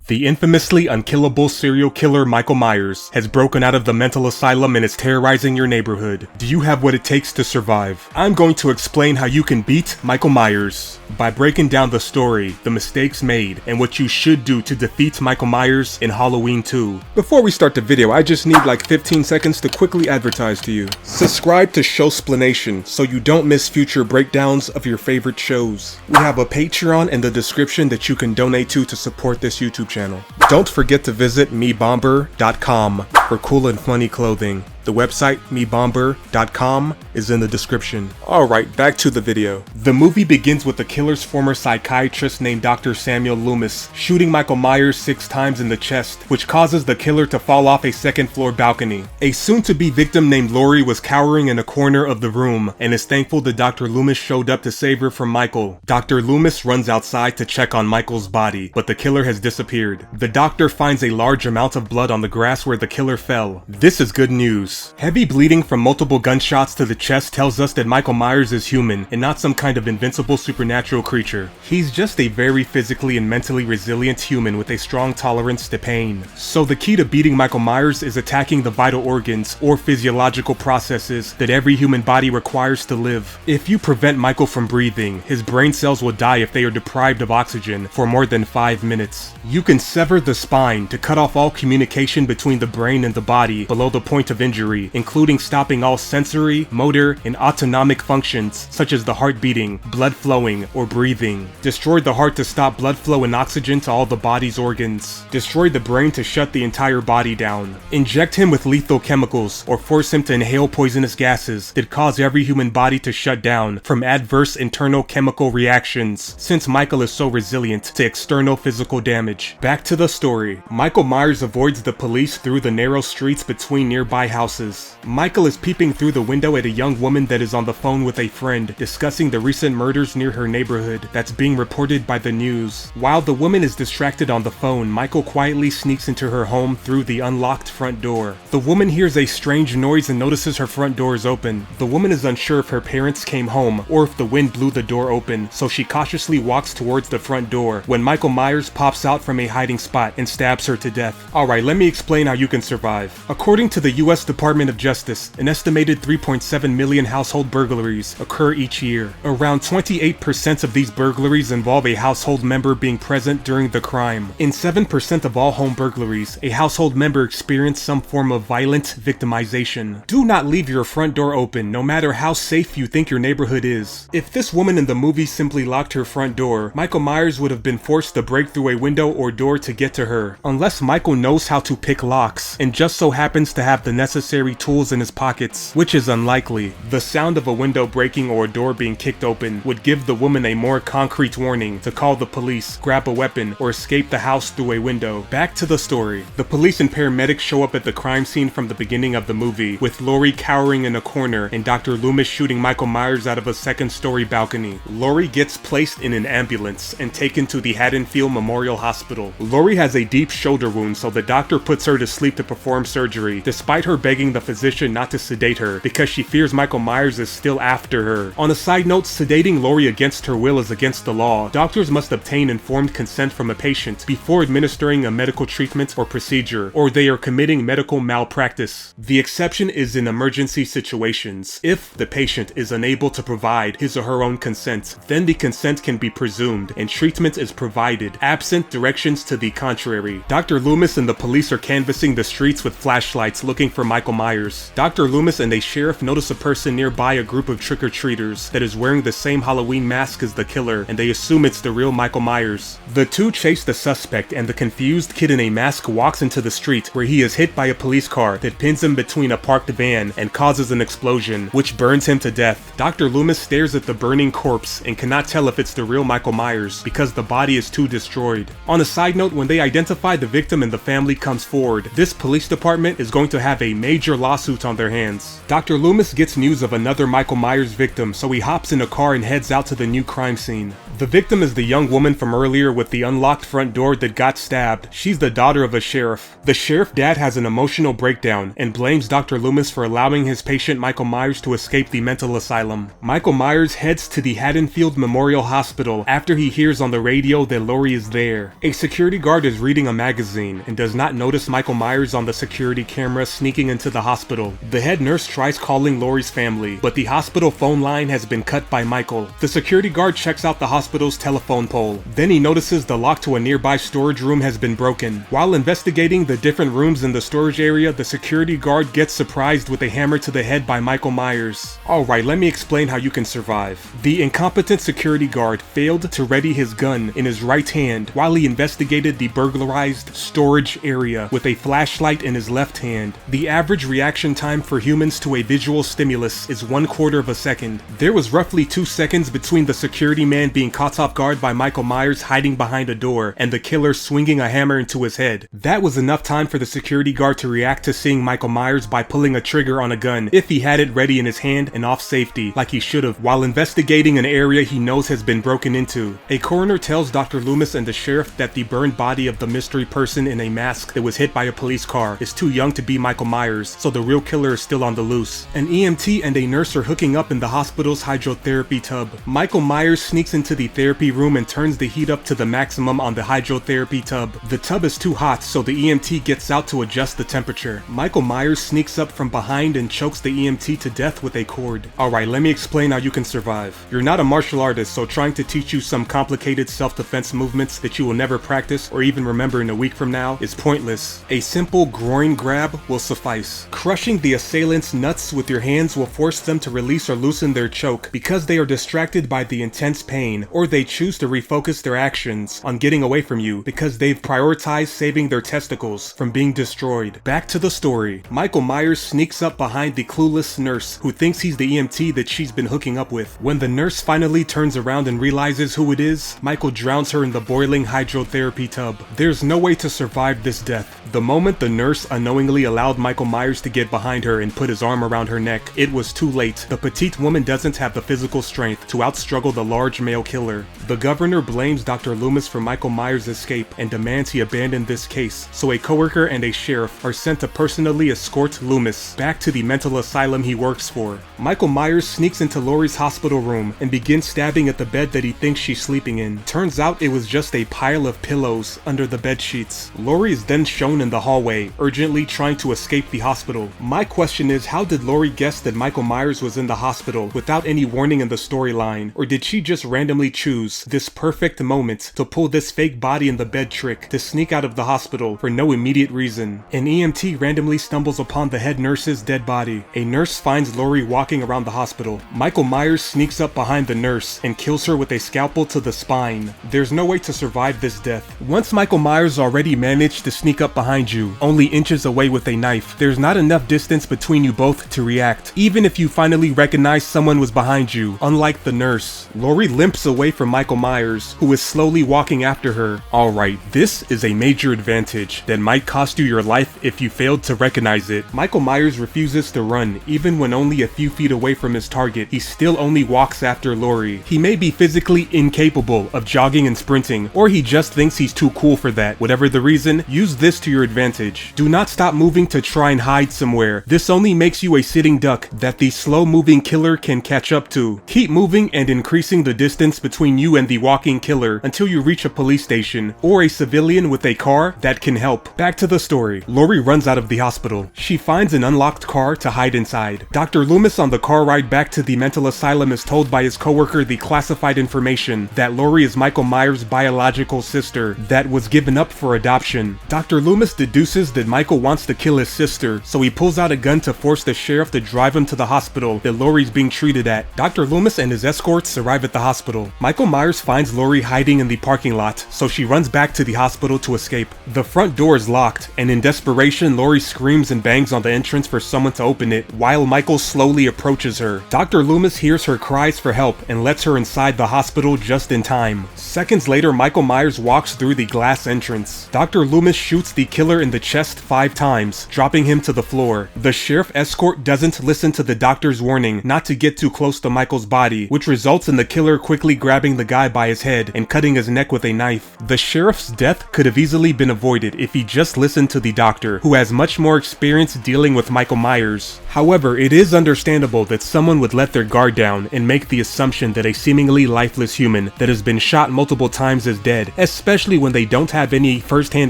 The infamously unkillable serial killer Michael Myers has broken out of the mental asylum and is terrorizing your neighborhood. Do you have what it takes to survive? I'm going to explain how you can beat Michael Myers by breaking down the story, the mistakes made, and what you should do to defeat Michael Myers in Halloween 2. Before we start the video, I just need like 15 seconds to quickly advertise to you. Subscribe to Showsplanation so you don't miss future breakdowns of your favorite shows. We have a Patreon in the description that you can donate to support this YouTube channel. Don't forget to visit mebomber.com for cool and funny clothing. The website, mebomber.com, is in the description. Alright, back to the video. The movie begins with the killer's former psychiatrist named Dr. Samuel Loomis shooting Michael Myers 6 times in the chest, which causes the killer to fall off a second-floor balcony. A soon-to-be victim named Lori was cowering in a corner of the room and is thankful that Dr. Loomis showed up to save her from Michael. Dr. Loomis runs outside to check on Michael's body, but the killer has disappeared. The doctor finds a large amount of blood on the grass where the killer fell. This is good news. Heavy bleeding from multiple gunshots to the chest tells us that Michael Myers is human and not some kind of invincible supernatural creature. He's just a very physically and mentally resilient human with a strong tolerance to pain. So the key to beating Michael Myers is attacking the vital organs or physiological processes that every human body requires to live. If you prevent Michael from breathing, his brain cells will die if they are deprived of oxygen for more than 5 minutes. You can sever the spine to cut off all communication between the brain and the body below the point of injury, including stopping all sensory, motor, and autonomic functions such as the heart beating, blood flowing, or breathing. Destroy the heart to stop blood flow and oxygen to all the body's organs. Destroy the brain to shut the entire body down. Inject him with lethal chemicals or force him to inhale poisonous gases that cause every human body to shut down from adverse internal chemical reactions, since Michael is so resilient to external physical damage. Back to the story. Michael Myers avoids the police through the narrow streets between nearby houses. Michael is peeping through the window at a young woman that is on the phone with a friend, discussing the recent murders near her neighborhood that's being reported by the news. While the woman is distracted on the phone, Michael quietly sneaks into her home through the unlocked front door. The woman hears a strange noise and notices her front door is open. The woman is unsure if her parents came home or if the wind blew the door open, so she cautiously walks towards the front door when Michael Myers pops out from a hiding spot and stabs her to death. Alright, let me explain how you can survive. According to the US Department of Justice, an estimated 3.7 million household burglaries occur each year. Around 28% of these burglaries involve a household member being present during the crime. In 7% of all home burglaries, a household member experienced some form of violent victimization. Do not leave your front door open, no matter how safe you think your neighborhood is. If this woman in the movie simply locked her front door, Michael Myers would have been forced to break through a window or door to get to her. Unless Michael knows how to pick locks, and just so happens to have the necessary tools in his pockets, which is unlikely. The sound of a window breaking or a door being kicked open would give the woman a more concrete warning to call the police, grab a weapon, or escape the house through a window. Back to the story. The police and paramedics show up at the crime scene from the beginning of the movie, with Lori cowering in a corner and Dr. Loomis shooting Michael Myers out of a second-story balcony. Lori gets placed in an ambulance and taken to the Haddonfield Memorial Hospital. Lori has a deep shoulder wound, so the doctor puts her to sleep to perform surgery, despite her begging the physician not to sedate her because she fears Michael Myers is still after her. On a side note, sedating Lori against her will is against the law. Doctors must obtain informed consent from a patient before administering a medical treatment or procedure, or they are committing medical malpractice. The exception is in emergency situations. If the patient is unable to provide his or her own consent, then the consent can be presumed and treatment is provided, absent directions to the contrary. Dr. Loomis and the police are canvassing the streets with flashlights looking for Michael Myers. Dr. Loomis and a sheriff notice a person nearby a group of trick-or-treaters that is wearing the same Halloween mask as the killer, and they assume it's the real Michael Myers. The two chase the suspect, and the confused kid in a mask walks into the street where he is hit by a police car that pins him between a parked van and causes an explosion, which burns him to death. Dr. Loomis stares at the burning corpse and cannot tell if it's the real Michael Myers because the body is too destroyed. On a side note, when they identify the victim and the family comes forward, this police department is going to have a major major lawsuit on their hands. Dr. Loomis gets news of another Michael Myers victim, so he hops in a car and heads out to the new crime scene. The victim is the young woman from earlier with the unlocked front door that got stabbed. She's the daughter of a sheriff. The sheriff dad has an emotional breakdown and blames Dr. Loomis for allowing his patient Michael Myers to escape the mental asylum. Michael Myers heads to the Haddonfield Memorial Hospital after he hears on the radio that Laurie is there. A security guard is reading a magazine and does not notice Michael Myers on the security camera sneaking into the hospital. The head nurse tries calling Laurie's family, but the hospital phone line has been cut by Michael. The security guard checks out the hospital's telephone pole. Then he notices the lock to a nearby storage room has been broken. While investigating the different rooms in the storage area, the security guard gets surprised with a hammer to the head by Michael Myers. Alright, let me explain how you can survive. The incompetent security guard failed to ready his gun in his right hand while he investigated the burglarized storage area with a flashlight in his left hand. The average reaction time for humans to a visual stimulus is 1/4 of a second. There was roughly 2 seconds between the security man being caught off guard by Michael Myers hiding behind a door and the killer swinging a hammer into his head. That was enough time for the security guard to react to seeing Michael Myers by pulling a trigger on a gun if he had it ready in his hand and off safety, like he should have, while investigating an area he knows has been broken into. A coroner tells Dr. Loomis and the sheriff that the burned body of the mystery person in a mask that was hit by a police car is too young to be Michael Myers, so the real killer is still on the loose. An EMT and a nurse are hooking up in the hospital's hydrotherapy tub. Michael Myers sneaks into the therapy room and turns the heat up to the maximum on the hydrotherapy tub. The tub is too hot, so the EMT gets out to adjust the temperature. Michael Myers sneaks up from behind and chokes the EMT to death with a cord. Alright, let me explain how you can survive. You're not a martial artist, so trying to teach you some complicated self-defense movements that you will never practice or even remember in a week from now is pointless. A simple groin grab will suffice. Crushing the assailant's nuts with your hands will force them to release or loosen their choke because they are distracted by the intense pain, or they choose to refocus their actions on getting away from you because they've prioritized saving their testicles from being destroyed. Back to the story. Michael Myers sneaks up behind the clueless nurse who thinks he's the EMT that she's been hooking up with. When the nurse finally turns around and realizes who it is, Michael drowns her in the boiling hydrotherapy tub. There's no way to survive this death. The moment the nurse unknowingly allowed Michael Myers to get behind her and put his arm around her neck, it was too late. The petite woman doesn't have the physical strength to outstruggle the large male killer. The governor blames Dr. Loomis for Michael Myers' escape and demands he abandon this case, so a coworker and a sheriff are sent to personally escort Loomis back to the mental asylum he works for. Michael Myers sneaks into Laurie's hospital room and begins stabbing at the bed that he thinks she's sleeping in. Turns out it was just a pile of pillows under the bed sheets. Laurie is then shown in the hallway, urgently trying to escape the hospital. My question is, how did Laurie guess that Michael Myers was in the hospital without any warning in the storyline? Or did she just randomly choose this perfect moment to pull this fake body in the bed trick to sneak out of the hospital for no immediate reason? An EMT randomly stumbles upon the head nurse's dead body. A nurse finds Laurie walking around the hospital. Michael Myers sneaks up behind the nurse and kills her with a scalpel to the spine. There's no way to survive this death. Once Michael Myers already managed to sneak up behind you, only inches away with a knife, there's not enough distance between you both to react. Even if you finally recognize someone was behind you, unlike the nurse, Laurie limps away from Michael Myers, who is slowly walking after her. Alright, this is a major advantage that might cost you your life if you failed to recognize it. Michael Myers refuses to run, even when only a few feet away from his target. He still only walks after Laurie. He may be physically incapable of jogging and sprinting, or he just thinks he's too cool for that. Whatever the reason, use this to your advantage. Do not stop moving to try and hide somewhere. This only makes you a sitting duck that the slow-moving killer can catch up to. Keep moving and increasing the distance between you and the walking killer until you reach a police station or a civilian with a car that can help. Back to the story. Laurie runs out of the hospital. She finds an unlocked car to hide inside. Dr. Loomis on the car ride back to the mental asylum is told by his coworker the classified information that Laurie is Michael Myers' biological sister that was given up for adoption. Dr. Loomis deduces that Michael wants to kill his sister, so he pulls out a gun to force the sheriff to drive him to the hospital that Laurie's being treated at. Dr. Loomis and his escorts arrive at the hospital. Michael Myers finds Laurie hiding in the parking lot, so she runs back to the hospital to escape. The front door is locked, and in desperation, Laurie screams and bangs on the entrance for someone to open it, while Michael slowly approaches her. Dr. Loomis hears her cries for help and lets her inside the hospital just in time. Seconds later, Michael Myers walks through the glass entrance. Dr. Loomis shoots the killer in the chest 5 times, dropping him to the floor. The sheriff escort doesn't listen to the doctor's warning not to get too close to Michael's body, which results in the killer quickly grabbing the guy by his head and cutting his neck with a knife. The sheriff's death could have easily been avoided if he just listened to the doctor, who has much more experience dealing with Michael Myers. However, it is understandable that someone would let their guard down and make the assumption that a seemingly lifeless human that has been shot multiple times is dead, especially when they don't have any first-hand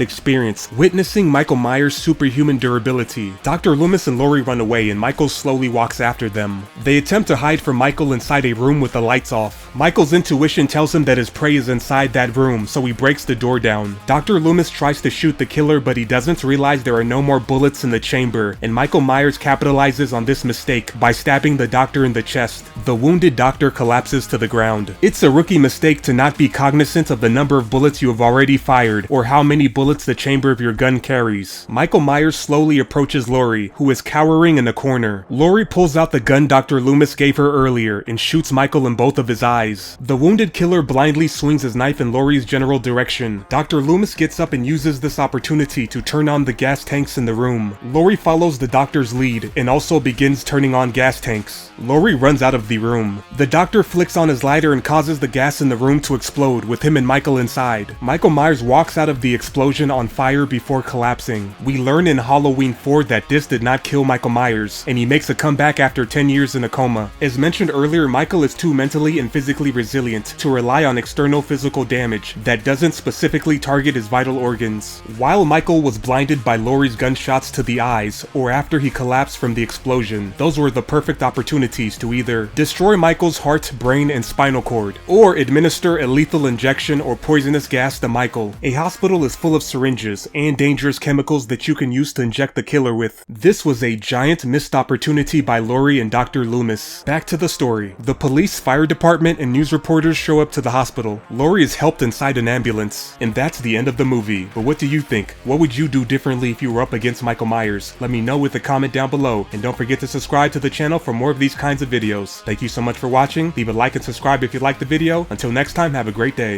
experience witnessing Michael Myers' superhuman durability. Dr. Loomis and Laurie run away and Michael slowly walks after them. They attempt to hide from Michael inside a room with the lights off. Michael's intuition tells him that his prey is inside that room, so he breaks the door down. Dr. Loomis tries to shoot the killer, but he doesn't realize there are no more bullets in the chamber, and Michael Myers capitalizes on this mistake by stabbing the doctor in the chest. The wounded doctor collapses to the ground. It's a rookie mistake to not be cognizant of the number of bullets you have already fired, or how many bullets the chamber of your gun carries. Michael Myers slowly approaches Laurie, who is cowering in a corner. Laurie pulls out the gun Dr. Loomis gave her earlier and shoots Michael in both of his eyes. The wounded killer blindly swings his knife in Laurie's general direction. Dr. Loomis gets up and uses this opportunity to turn on the gas tanks in the room. Laurie follows the doctor's lead and also begins turning on gas tanks. Laurie runs out of the room. The doctor flicks on his lighter and causes the gas in the room to explode, with him and Michael inside. Michael Myers walks out of the explosion on fire before collapsing. We learn in Halloween 4 that this did not kill Michael Myers, and he makes a comeback after 10 years in a coma. As mentioned earlier, Michael is too mentally and physically resilient to rely on external physical damage that doesn't specifically target his vital organs. While Michael was blinded by Laurie's gunshots to the eyes, or after he collapsed from the explosion, those were the perfect opportunities to either destroy Michael's heart, brain, and spinal cord, or administer a lethal injection or poisonous gas to Michael. A hospital is full of syringes and dangerous chemicals that you can use to inject the killer with. This was a giant missed opportunity by Laurie and Dr. Loomis. Back to the story. The police, fire department, and news reporters show up to the hospital. Laurie is helped inside an ambulance, and that's the end of the movie. But what do you think? What would you do differently if you were up against Michael Myers? Let me know with a comment down below, and don't forget to subscribe to the channel for more of these kinds of videos. Thank you so much for watching. Leave a like and subscribe if you liked the video. Until next time, have a great day.